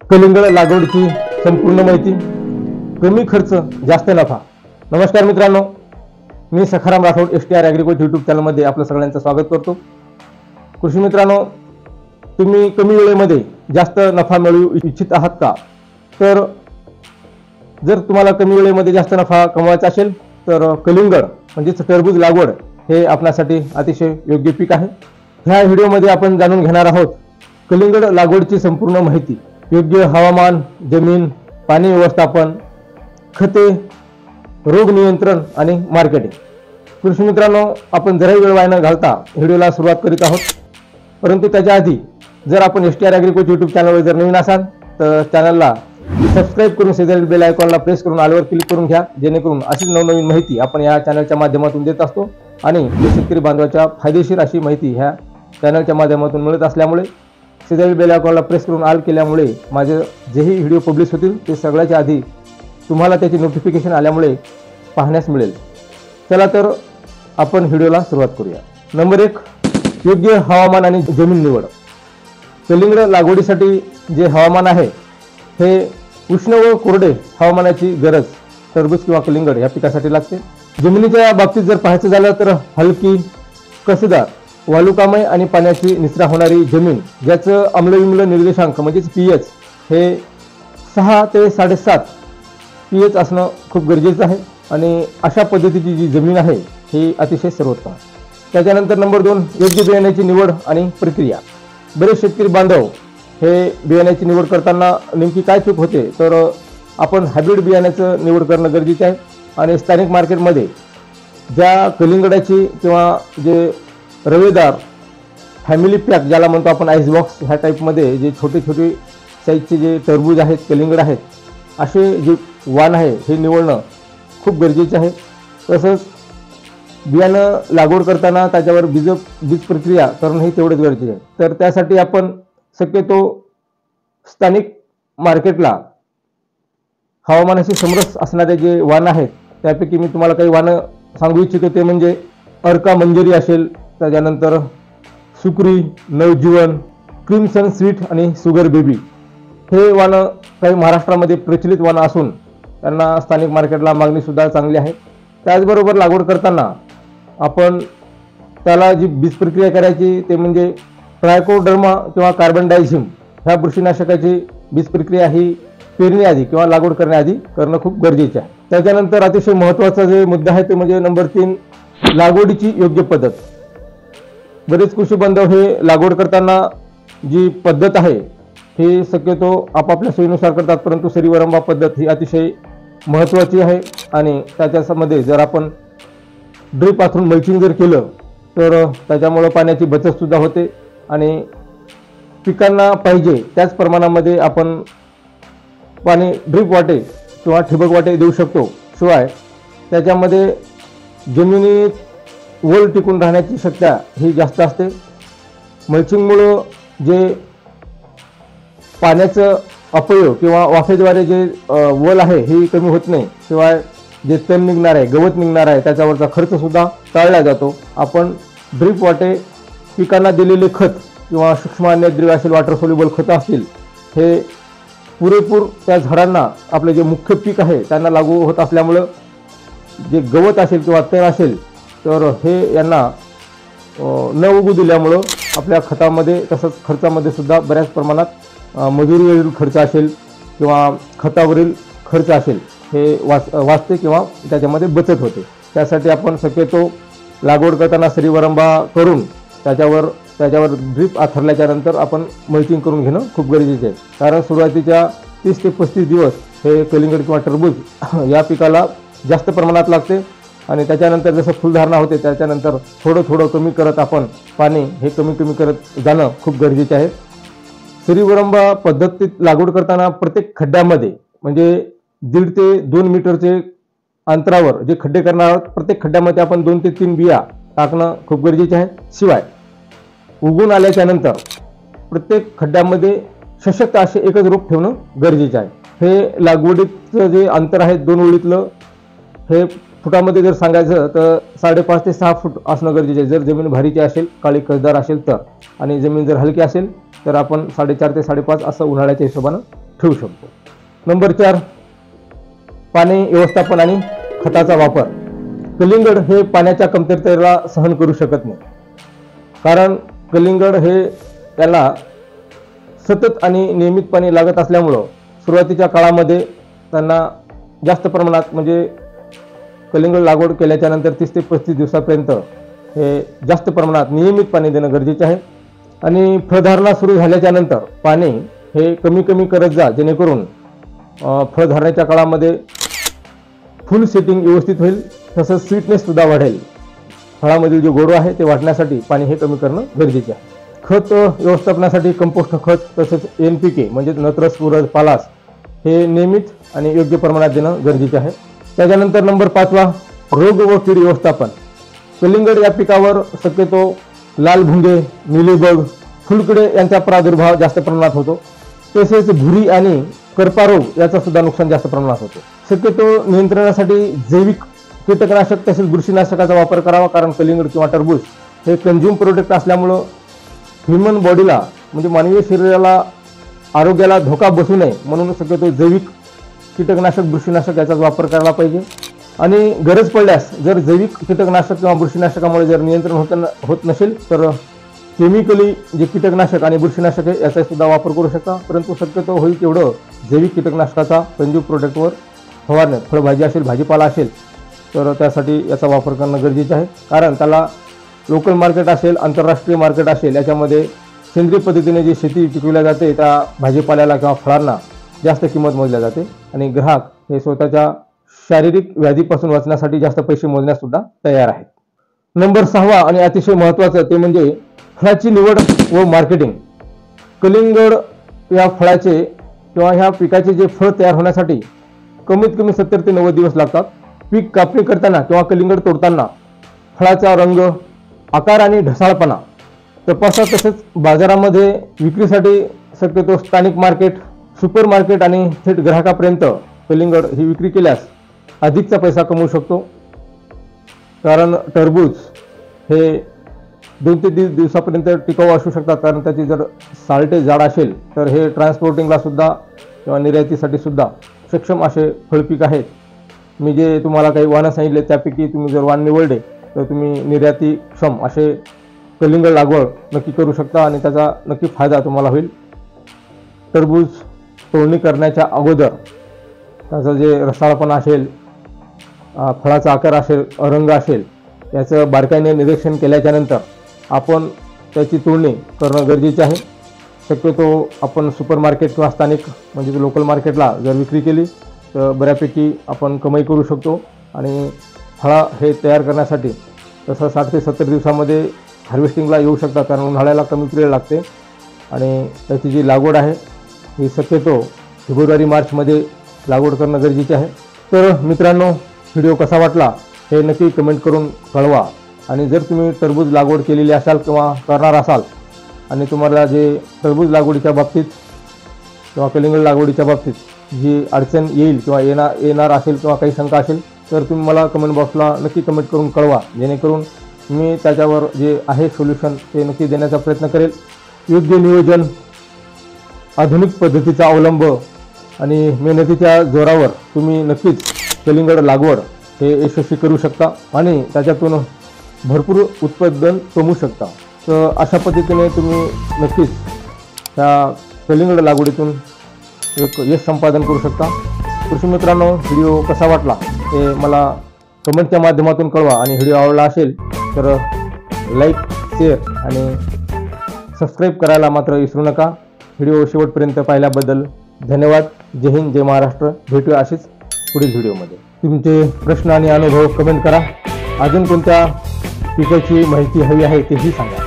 कलिंगड लागवडीची संपूर्ण माहिती, कमी खर्च जास्त नफा। नमस्कार मित्रांनो, मी Sakharam Rathod STR agriculture YouTube चॅनलमध्ये आपलं सगळ्यांचं स्वागत करतो। कृषी मित्रांनो, तुम्ही कमी वेळेमध्ये जास्त नफा मिळवू इच्छित आहात का? तर जर तुम्हाला कमी वेळेमध्ये जास्त नफा कमवायचा असेल तर कलिंगड म्हणजेच टरबूज लागवड हे आपल्यासाठी अतिशय योग्य पीक आहे। ह्या व्हिडिओमध्ये आपण जाणून घेणार आहोत कलिंगड लागवडीची संपूर्ण माहिती, योग्य हवामान, जमीन, पाणी व्यवस्थापन, खते, रोग नियंत्रण आणि मार्केटिंग। कृषी मित्रांनो, आपण जराही वेळ वाया न घालता व्हिडिओला सुरुवात करीत आहोत। परंतु त्याच्या आधी जर आपण STR ॲग्रिकल्चर यूट्यूब चॅनलवर जर नवीन असाल तर चॅनलला सबस्क्राईब करून शेजारील बेल आयकॉनला प्रेस करून ऑलवर क्लिक करून घ्या, जेणेकरून अशीच नवनवीन माहिती आपण या चॅनलच्या माध्यमातून देत असतो आणि शेतकरी बांधवाच्या फायदेशीर अशी माहिती ह्या चॅनलच्या माध्यमातून मिळत असल्यामुळे शेजारील बेल आयकॉनला प्रेस करून ऑल केल्यामुळे माझे जेही व्हिडिओ पब्लिश होतील ते सगळ्याच्या आधी तुम्हाला त्याची नोटिफिकेशन आल्यामुळे पाहण्यास मिळेल। चला तर आपण व्हिडिओला सुरुवात करूया। नंबर 1, योग्य हवामान आणि जमीन निवड। कलिंगड लागवडीसाठी जे हवामान आहे हे उष्ण व कोरडे हवामानाची गरज टरबूज किंवा कलिंगड या पिकासाठी लागते। जमिनीच्या बाबतीत जर पाहायचं झालं तर हलकी, कसदार, वालुकामय आणि पाण्याची निचरा होणारी जमीन, ज्याचं आम्लविम्ल निर्देशांक म्हणजेच pH हे 6 ते 7.5 pH असणं खूप गरजेचं आहे आणि अशा पद्धतीची जी जमीन आहे ही अतिशय सर्वोत्तम। त्याच्यानंतर नंबर 2, योग्य बियाण्याची निवड आणि प्रक्रिया। बरेच शेतकरी बांधव हे बियाण्याची निवड करताना नेमकी काय चूक होते तर आपण हायब्रिड बियाण्याचं निवड करणं गरजेचं आहे आणि स्थानिक मार्केटमध्ये ज्या कलिंगडाची किंवा जे रवेदार फॅमिली पॅक ज्याला म्हणतो आपण आईस बॉक्स ह्या टाईपमध्ये जे छोटे छोटे साईजचे जे टरबूज आहेत, कलिंगड आहेत, असे जे वाण आहे हे निवडणं खूप गरजेचे आहे। तसंच बियाणं लागवड करताना त्याच्यावर बीज प्रक्रिया करणंही तेवढंच गरजेचं आहे। तर त्यासाठी आपण शक्यतो स्थानिक मार्केटला हवामानाशी समरस असणारे जे वाण आहेत त्यापैकी मी तुम्हाला काही वाणं सांगू इच्छितो। ते म्हणजे अर्का मंजरी असेल, त्याच्यानंतर सुक्री, नवजीवन, क्रिमसन स्वीट आणि शुगर बेबी हे वाणं काही महाराष्ट्रामध्ये प्रचलित वाणं असून त्यांना स्थानिक मार्केटला मागणीसुद्धा चांगली आहे। त्याचबरोबर लागवड करताना आपण त्याला जी बीज प्रक्रिया करायची ते म्हणजे ट्रायकोडर्मा किंवा कार्बन डायझिम ह्या बुरशीनाशकाची बीज प्रक्रिया ही पेरण्याआधी किंवा लागवड करण्याआधी करणं खूप गरजेचे आहे। त्याच्यानंतर अतिशय महत्त्वाचा जे मुद्दा आहे ते म्हणजे नंबर 3, लागवडीची योग्य पद्धत। बरेच कृषी बांधव हे लागवड करताना जी पद्धत आहे ही शक्यतो आपापल्या सोयीनुसार करतात, परंतु सरीवरंबा पद्धत ही अतिशय महत्त्वाची आहे आणि त्याच्यामध्ये जर आपण ड्रिप पाथरून मल्चिंग जर केलं तर त्याच्यामुळं पाण्याची बचतसुद्धा होते आणि पिकांना पाहिजे त्याच प्रमाणामध्ये आपण पाणी ड्रिप वाटे किंवा ठिबक वाटे देऊ शकतो। शिवाय त्याच्यामध्ये जमिनीत ओल टिकून राहण्याची शक्यता ही जास्त असते। मल्चिंगमुळं जे पाण्याचं अपव्यय किंवा वाफेद्वारे जे ओल आहे ही कमी होत नाही, शिवाय जे तण निघणार आहे, गवत निघणार आहे त्याच्यावरचा खर्चसुद्धा टाळला जातो। आपण ड्रिप वाटे पिकांना दिलेले खत किंवा सूक्ष्म अन्नद्रव्य असेल, वॉटर सोल्युबल खतं असतील, हे पुरेपूर त्या झाडांना आपले जे मुख्य पीक आहे त्यांना लागू होत असल्यामुळं जे गवत असेल किंवा तण असेल तर हे यांना न उगू दिल्यामुळं आपल्या खतामध्ये तसंच खर्चामध्ये सुद्धा बऱ्याच प्रमाणात मजुरीवरील खर्च असेल किंवा खतावरील खर्च असेल हे वाचते किंवा त्याच्यामध्ये बचत होते। त्यासाठी आपण शक्यतो लागवड करताना सरीवरंबा करून त्याच्यावर ड्रिप आथरल्याच्या नंतर आपण मल्चिंग करून घेणं खूप गरजेचे आहे। कारण सुरुवातीच्या 30 ते 35 दिवस हे कलिंगड किंवा टरबूज या पिकाला जास्त प्रमाणात लागते आणि त्याच्यानंतर जसं फुलधारणा होते त्याच्यानंतर थोडं थोडं कमी करत आपण पाणी हे कमी करत जाणं खूप गरजेचे आहे। सरीवरंबा पद्धतीत लागवड करताना प्रत्येक खड्ड्यामध्ये म्हणजे 1.5 ते 2 मीटरचे अंतरावर जे खड्डे करणार आहोत प्रत्येक खड्ड्यामध्ये आपण 2 ते 3 बिया टाकणं खूप गरजेचे आहे। शिवाय उगून आल्याच्या नंतर प्रत्येक खड्ड्यामध्ये सशक्त असे एकच रोप ठेवणं गरजेचे आहे। हे लागवडीचं जे अंतर आहे 2 ओळीतलं हे फुटामध्ये जर सांगायचं तर 5.5 ते 6 फूट असणं गरजेचं आहे। जर जमीन भारीची असेल, काळी कसदार असेल तर, आणि जमीन जर हलकी असेल तर आपण 4.5 ते 5.5 असं उन्हाळ्याच्या हिशोबानं ठेवू शकतो. नंबर 4, पाणी व्यवस्थापन आणि खताचा वापर. कलिंगड हे पाण्याच्या कमतरतेला सहन करू शकत नाही, कारण कलिंगड हे त्याला सतत आणि नियमित पाणी लागत असल्यामुळं सुरुवातीच्या काळामध्ये त्यांना जास्त प्रमाणात म्हणजे कलिंगड लागवड केल्याच्या नंतर 30 ते 35 दिवसापर्यंत हे जास्त प्रमाणात नियमित पाणी देणं गरजेचे आहे. आणि फळधारणा सुरू झाल्याच्या नंतर पाणी हे कमी कमी करत जा, जेणेकरून फळधारणेच्या काळामध्ये फुल सेटिंग व्यवस्थित होईल, तसंच स्वीटनेस सुद्धा वाढेल. फळामधील जे गोडवा आहे ते वाढण्यासाठी पाणी हे कमी करणं गरजेचे आहे. खत व्यवस्थापनासाठी कंपोस्ट खत तसेच NPK म्हणजे नत्र, स्फुरद, पालास हे नियमित आणि योग्य प्रमाणात देणं गरजेचे आहे. त्याच्यानंतर नंबर 5, रोग व कीड व्यवस्थापन. कलिंगड या पिकावर शक्यतो लाल भुंगे, मिलीबग, फुलकिडे यांचा प्रादुर्भाव जास्त प्रमाणात होतो. तसेच भुरी आणि करपा रोग याचा सुद्धा नुकसान जास्त प्रमाणात होतो. शक्यतो नियंत्रणासाठी जैविक कीटकनाशक तसेच बुरशीनाशकाचा वापर करावा, कारण कलिंगड किंवा टरबूज हे कंझ्युम प्रोडक्ट असल्यामुळं ह्युमन बॉडीला म्हणजे मानवी शरीराला आरोग्याला धोका बसू नये म्हणून शक्यतो जैविक कीटकनाशक, बुरशीनाशक याचा वापर करायला पाहिजे. आणि गरज पडल्यास जर जैविक कीटकनाशक किंवा बुरशीनाशकामुळे जर नियंत्रण होत नसेल तर केमिकली जे कीटकनाशक आणि बुरशीनाशक आहे याचा सुद्धा वापर करू शकता. परंतु शक्यतो होईल तेवढं जैविक कीटकनाशकाचा कंझ्युम प्रोडक्टवर फवारणी, फळभाजी असेल, भाजीपाला असेल तर त्यासाठी याचा वापर करणं गरजेचे आहे. कारण त्याला लोकल मार्केट असेल, आंतरराष्ट्रीय मार्केट असेल, याच्यामध्ये सेंद्रिय पद्धतीने जी शेती पिकवल्या जाते त्या भाजीपाल्याला किंवा फळांना जास्त किंमत मोजल्या जाते आणि ग्राहक हे स्वतःच्या शारीरिक व्याधीपासून वाचण्यासाठी जास्त पैसे मोजण्यास सुद्धा तयार आहेत. नंबर 6 आणि अतिशय महत्त्वाचं ते म्हणजे फळाची निवड व मार्केटिंग. कलिंगड या फळाचे किंवा ह्या पिकाचे जे फळ तयार होण्यासाठी कमीत कमी 70 ते 90 दिवस लागतात. पीक कापणी करताना किंवा कलिंगड तोडताना फळाचा रंग, आकार आणि ढसाळपणा तपासा. तसेच बाजारामध्ये विक्रीसाठी शक्यतो स्थानिक मार्केट, सुपर मार्केट आणि थेट ग्राहकापर्यंत कलिंगड ही विक्री केल्यास अधिकचा पैसा कमवू शकतो. कारण टरबूज हे 2 ते 3 दिवसापर्यंत टिकाऊ असू शकतात, कारण त्याची जर साल्टे जाड असेल तर हे ट्रान्सपोर्टिंगला सुद्धा किंवा निर्यातीसाठी सुद्धा सक्षम असे फळपीक आहेत. मी जे तुम्हाला काही वाणं सांगितले त्यापैकी तुम्ही जर वाण निवडले तर तुम्ही निर्यातीक्षम असे कलिंगड लागवड नक्की करू शकता आणि त्याचा नक्की फायदा तुम्हाला होईल. टरबूज तोडणी करण्याच्या अगोदर त्याचं जे रसाळपणा असेल, फळाचा आकार असेल, रंग असेल याचं बारकाईने निरीक्षण केल्याच्यानंतर आपण त्याची तोडणी करणं गरजेचे आहे. शक्यतो आपण सुपर मार्केट किंवा स्थानिक म्हणजे लोकल मार्केटला जर विक्री केली तर बऱ्यापैकी आपण कमाई करू शकतो. आणि फळं हे तयार करण्यासाठी तसं 60 ते 70 दिवसामध्ये हार्वेस्टिंगला येऊ शकतात, कारण उन्हाळ्याला कमी पिरियड लागते. आणि त्याची जी लागवड आहे ही शक्यतो फेब्रुवारी-मार्चमध्ये लागवड करणं गरजेचे आहे. तर मित्रांनो, व्हिडिओ कसा वाटला हे नक्की कमेंट करून कळवा. आणि जर तुम्ही टरबूज लागवड केलेली असाल किंवा करणार असाल आणि तुम्हाला जे टरबूज लागवडीच्या बाबतीत किंवा कलिंगड लागवडीच्या बाबतीत जी अडचण येईल किंवा येणार असेल किंवा काही शंका असेल तर तुम्ही मला कमेंट बॉक्सला नक्की कमेंट करून कळवा, जेणेकरून मी त्याच्यावर जे आहे सोल्युशन ते नक्की देण्याचा प्रयत्न करेल. योग्य नियोजन, आधुनिक पद्धतीचा अवलंब आणि मेहनतीच्या जोरावर तुम्ही नक्कीच कलिंगड लागवड हे यशस्वी करू शकता आणि त्याच्यातून भरपूर उत्पादन कमवू शकता. तर अशा पद्धतीने तुम्ही नक्कीच त्या कलिंगड लागवडीतून एक यश संपादन करू शकता. कृषी मित्रांनो, व्हिडिओ कसा वाटला हे मला कमेंटच्या माध्यमातून कळवा आणि व्हिडिओ आवडला असेल तर लाईक, शेअर आणि सबस्क्राईब करायला मात्र विसरू नका. व्हिडिओ शेवटपर्यंत पाहिल्याबद्दल धन्यवाद. जय हिंद, जय महाराष्ट्र. भेटूया अशीच पुढील व्हिडिओमध्ये. तुमचे प्रश्न आणि अनुभव कमेंट करा. अजून कोणत्या पिकाची माहिती हवी आहे तेही सांगा.